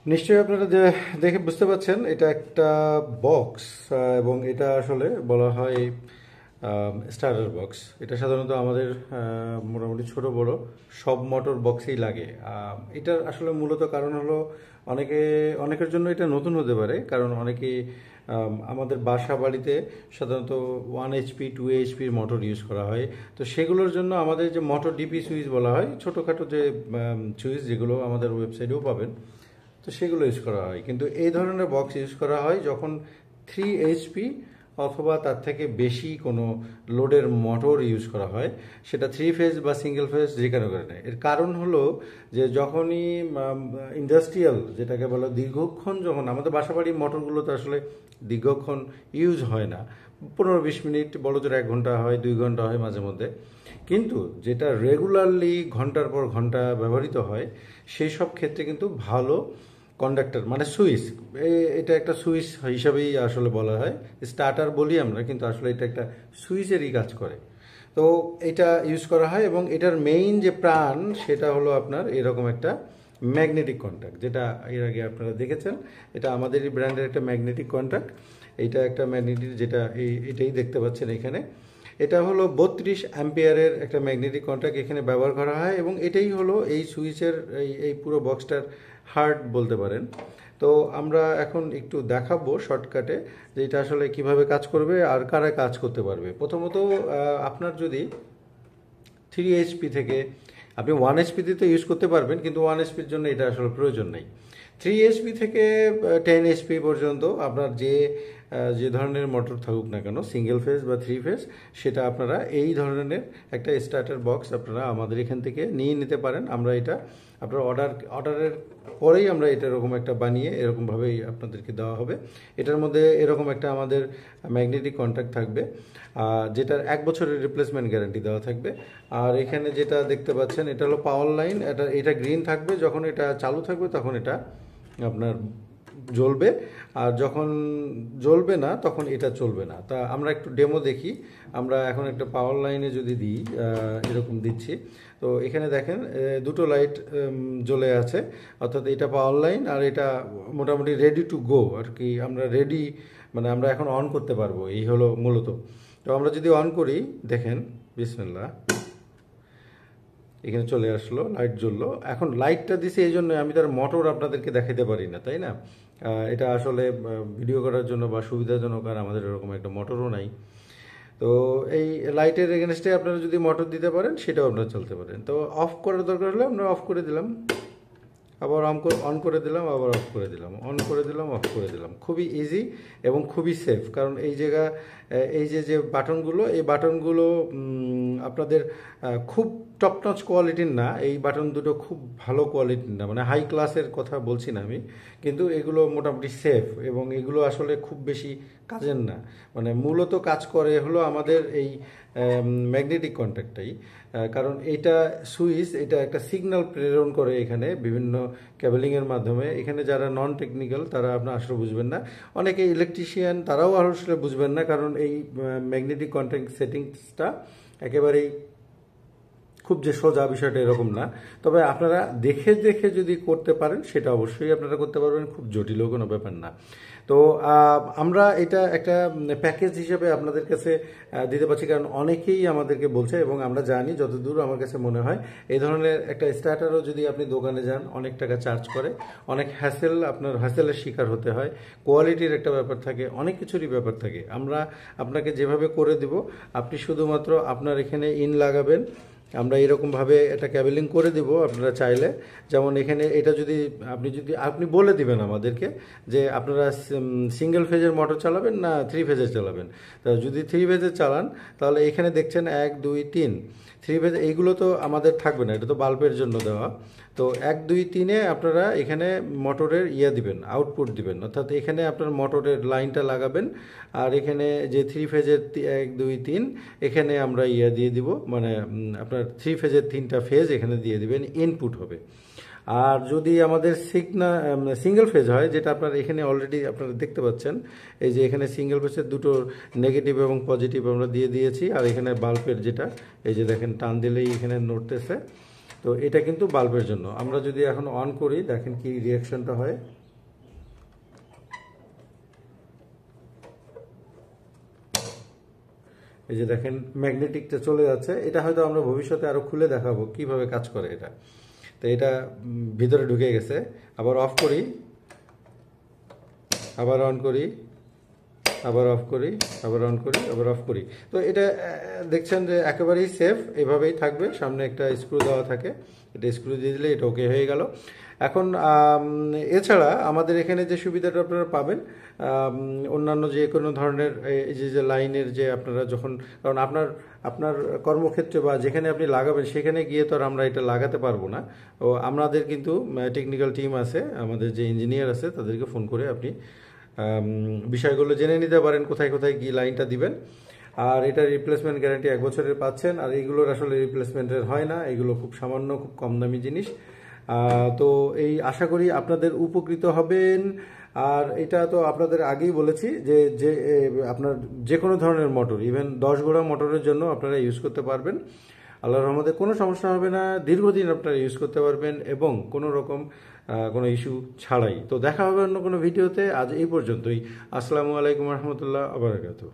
নিশ্চয়ই আপনারা দেখে বুঝতে পারছেন এটা একটা বক্স এবং এটা আসলে বলা হয় স্টার্টার বক্স। এটা সাধারণত আমাদের মোটামুটি ছোট বড় সব মোটর বক্সেই লাগে। এটার আসলে মূলত কারণ হলো অনেকের জন্য এটা নতুন হতে পারে, কারণ অনেকে আমাদের বাসা বাড়িতে সাধারণত 1 HP 2 HPর মোটর ইউজ করা হয়। তো সেগুলোর জন্য আমাদের যে মোটর ডিপি সুইচ বলা হয়, ছোটোখাটো যে সুইচ যেগুলো আমাদের ওয়েবসাইটেও পাবেন, তো সেগুলো ইউজ করা হয়। কিন্তু এই ধরনের বক্স ইউজ করা হয় যখন 3 HP অথবা তার থেকে বেশি কোনো লোডের মোটর ইউজ করা হয়, সেটা 3 ফেজ বা সিঙ্গেল ফেজ যে কোনো কারণে। এর কারণ হলো যে যখনই ইন্ডাস্ট্রিয়াল যেটাকে বলে দীর্ঘক্ষণ, যখন আমাদের বাসাবাড়ির মোটরগুলোতে আসলে দীর্ঘক্ষণ ইউজ হয় না, 15-20 মিনিট, বড়জোর 1 ঘন্টা হয়, 2 ঘন্টা হয় মাঝে মধ্যে। কিন্তু যেটা রেগুলারলি ঘন্টার পর ঘন্টা ব্যবহৃত হয়, সেই সব ক্ষেত্রে কিন্তু ভালো কন্ডাক্টর মানে সুইচ, এটা একটা সুইচ হিসাবেই আসলে বলা হয়। স্টার্টার বলি আমরা, কিন্তু আসলে এটা একটা সুইচেরই কাজ করে। তো এটা ইউজ করা হয় এবং এটার মেইন যে প্রাণ সেটা হলো আপনার এরকম একটা ম্যাগনেটিক কন্ট্যাক্ট, যেটা এর আগে আপনারা দেখেছেন। এটা আমাদেরই ব্র্যান্ডের একটা ম্যাগনেটিক কন্ট্যাক্ট। এইটা একটা ম্যাগনেটিক, যেটা এটাই দেখতে পাচ্ছেন এখানে। এটা হলো 32 অ্যাম্পিয়ারের একটা ম্যাগনেটিক কন্ট্যাক্ট এখানে ব্যবহার করা হয় এবং এটাই হলো এই সুইচের এই পুরো বক্সটার হার্ট বলতে পারেন। তো আমরা এখন একটু দেখাবো শর্টকাটে যে এটা আসলে কিভাবে কাজ করবে আর কারা কাজ করতে পারবে। প্রথমত আপনার যদি 3 HP থেকে, আপনি 1 HP তো ইউজ করতে পারবেন, কিন্তু 1 HPর জন্য এটা আসলে প্রয়োজন নেই। 3 HP থেকে 10 HP পর্যন্ত আপনার যে ধরনের মোটর থাকুক না কেন, সিঙ্গেল ফেজ বা 3 ফেজ, সেটা আপনারা এই ধরনের একটা স্টার্টার বক্স আপনারা আমাদের এখান থেকে নিয়ে নিতে পারেন। আমরা এটা আপনার অর্ডারের পরেই আমরা এটা এরকম একটা বানিয়ে এরকমভাবেই আপনাদেরকে দেওয়া হবে। এটার মধ্যে এরকম একটা আমাদের ম্যাগনেটিক কন্ট্যাক্ট থাকবে, যেটার 1 বছরের রিপ্লেসমেন্ট গ্যারান্টি দেওয়া থাকবে। আর এখানে যেটা দেখতে পাচ্ছেন এটা হলো পাওয়ার লাইন। এটা গ্রিন থাকবে, যখন এটা চালু থাকবে তখন এটা আপনার জ্বলবে, আর যখন জ্বলবে না তখন এটা চলবে না। তা আমরা একটু ডেমো দেখি। আমরা এখন একটা পাওয়ার লাইনে যদি দিই, এরকম দিচ্ছি, তো এখানে দেখেন দুটো লাইট জ্বলে আছে, অর্থাৎ এটা পাওয়ার লাইন আর এটা মোটামুটি রেডি টু গো আর কি। আমরা রেডি মানে আমরা এখন অন করতে পারবো, এই হলো মূলত। তো আমরা যদি অন করি, দেখেন বিসমিল্লাহ, এখানে চলে আসলো, লাইট জ্বললো। এখন লাইটটা দিছে এই জন্য আমি তার মোটর আপনাদেরকে দেখাতে পারি না, তাই না? এটা আসলে ভিডিও করার জন্য বা সুবিধাজনক, আর আমাদের এরকম একটা মোটরও নাই। তো এই লাইটের এগেনস্টে আপনারা যদি মোটর দিতে পারেন, সেটাও আপনারা চলতে পারেন। তো অফ করার দরকার হলে আমরা অফ করে দিলাম, আবার অন করে দিলাম, আবার অফ করে দিলাম, অন করে দিলাম, অফ করে দিলাম। খুবই ইজি এবং খুবই সেফ, কারণ এই যে বাটনগুলো, এই বাটনগুলো আপনাদের খুব টপ নচ কোয়ালিটির না। এই বাটন দুটো খুব ভালো কোয়ালিটির না, মানে হাই ক্লাসের কথা বলছি না আমি, কিন্তু এগুলো মোটামুটি সেফ এবং এগুলো আসলে খুব বেশি কাজের না। মানে মূলত কাজ করে হলো আমাদের এই ম্যাগনেটিক কন্ট্যাক্টটাই, কারণ এটা সুইচ, এটা একটা সিগন্যাল প্রেরণ করে এখানে বিভিন্ন কেবলিংয়ের মাধ্যমে। এখানে যারা নন টেকনিক্যাল তারা আপনার আসলে বুঝবেন না, অনেকে ইলেকট্রিশিয়ান তারাও আসলে বুঝবেন না, কারণ এই ম্যাগনেটিক কন্ট্যাক্ট সেটিংসটা একেবারেই খুব যে সোজা বিষয়টা এরকম না। তবে আপনারা দেখে দেখে যদি করতে পারেন, সেটা অবশ্যই আপনারা করতে পারবেন, খুব জটিলও কোনো ব্যাপার না। তো আমরা এটা একটা প্যাকেজ হিসেবে আপনাদের কাছে দিতে পারছি, কারণ অনেকেই আমাদেরকে বলছে এবং আমরা জানি, যতদূর আমার কাছে মনে হয়, এই ধরনের একটা স্টার্টারও যদি আপনি দোকানে যান, অনেক টাকা চার্জ করে, অনেক আপনার হ্যাসেলের শিকার হতে হয়, কোয়ালিটির একটা ব্যাপার থাকে, অনেক কিছুরই ব্যাপার থাকে। আমরা আপনাকে যেভাবে করে দিব, আপনি শুধুমাত্র আপনার এখানে ইন লাগাবেন, আমরা এরকমভাবে এটা ক্যাবেলিং করে দিব আপনারা চাইলে। যেমন এখানে এটা যদি আপনি বলে দিবেন আমাদেরকে যে আপনারা সিঙ্গেল ফেজের মোটর চালাবেন না 3 ফেজের চালাবেন। তা যদি 3 ফেজের চালান, তাহলে এখানে দেখছেন 1 2 3 3 ফেজ, এইগুলো তো আমাদের থাকবে না, এটা তো বাল্বের জন্য দেওয়া। তো 1 2 3-এ আপনারা এখানে মোটরের দিবেন, আউটপুট দিবেন, অর্থাৎ এখানে আপনার মোটরের লাইনটা লাগাবেন, আর এখানে যে 3 ফেজের 1 2 3 এখানে আমরা দিয়ে দিব, মানে আপনার 3 ফেজের 3টা ফেজ এখানে দিয়ে দিবেন, ইনপুট হবে। আর যদি আমাদের সিঙ্গেল ফেজ হয়, যেটা আপনার এখানে অলরেডি আপনারা দেখতে পাচ্ছেন, এই যে এখানে সিঙ্গেল ফেজের দুটো নেগেটিভ এবং পজিটিভ আমরা দিয়ে দিয়েছি, আর এখানে বাল্বের যেটা, এই যে দেখেন টান দিলেই এখানে নড়তেছে। তো এটা কিন্তু বাল্বের জন্য। আমরা যদি এখন অন করি দেখেন কি রিয়াকশনটা হয়। এই যে দেখেন ম্যাগনেটিকটা চলে যাচ্ছে। এটা হয়তো আমরা ভবিষ্যতে আরো খুলে দেখাবো কিভাবে কাজ করে এটা। তো এটা ভিতরে ঢুকে গেছে। আবার অফ করি, আবার অন করি, আবার অফ করি, আবার অন করি, আবার অফ করি। তো এটা দেখছেন যে একেবারেই সেফ, এভাবেই থাকবে। সামনে একটা স্ক্রু দেওয়া থাকে, এটা স্ক্রু দিয়ে দিলে এটা ওকে হয়ে গেল। এখন এছাড়া আমাদের এখানে যে সুবিধাটা আপনারা পাবেন, অন্যান্য যে কোনো ধরনের এই যে লাইনের যে আপনারা যখন, কারণ আপনার আপনার কর্মক্ষেত্রে বা যেখানে আপনি লাগাবেন সেখানে গিয়ে তো আর আমরা এটা লাগাতে পারবো না। ও আমাদের কিন্তু টেকনিক্যাল টিম আছে, আমাদের যে ইঞ্জিনিয়ার আছে তাদেরকে ফোন করে আপনি বিষয়গুলো জেনে নিতে পারেন কোথায় কোথায় কি লাইনটা দিবেন। আর এটার রিপ্লেসমেন্ট গ্যারান্টি 1 বছরের পাচ্ছেন। আর এইগুলোর আসলে রিপ্লেসমেন্টের হয় না, এগুলো খুব সামান্য, খুব কম দামি জিনিস। তো এই আশা করি আপনাদের উপকৃত হবেন। আর এটা তো আপনাদের আগেই বলেছি যে যে আপনার যে কোনো ধরনের মোটর, ইভেন 10 ঘোড়া মোটরের জন্য আপনারা ইউজ করতে পারবেন। আল্লাহর রহমতে কোনো সমস্যা হবে না, দীর্ঘদিন আপনারা ইউজ করতে পারবেন এবং কোনো রকম কোনো ইস্যু ছাড়াই। তো দেখা হবে অন্য কোনো ভিডিওতে। আজ এই পর্যন্তই। আসসালামু আলাইকুম রহমতুল্লাহ আবরাকাতুহু।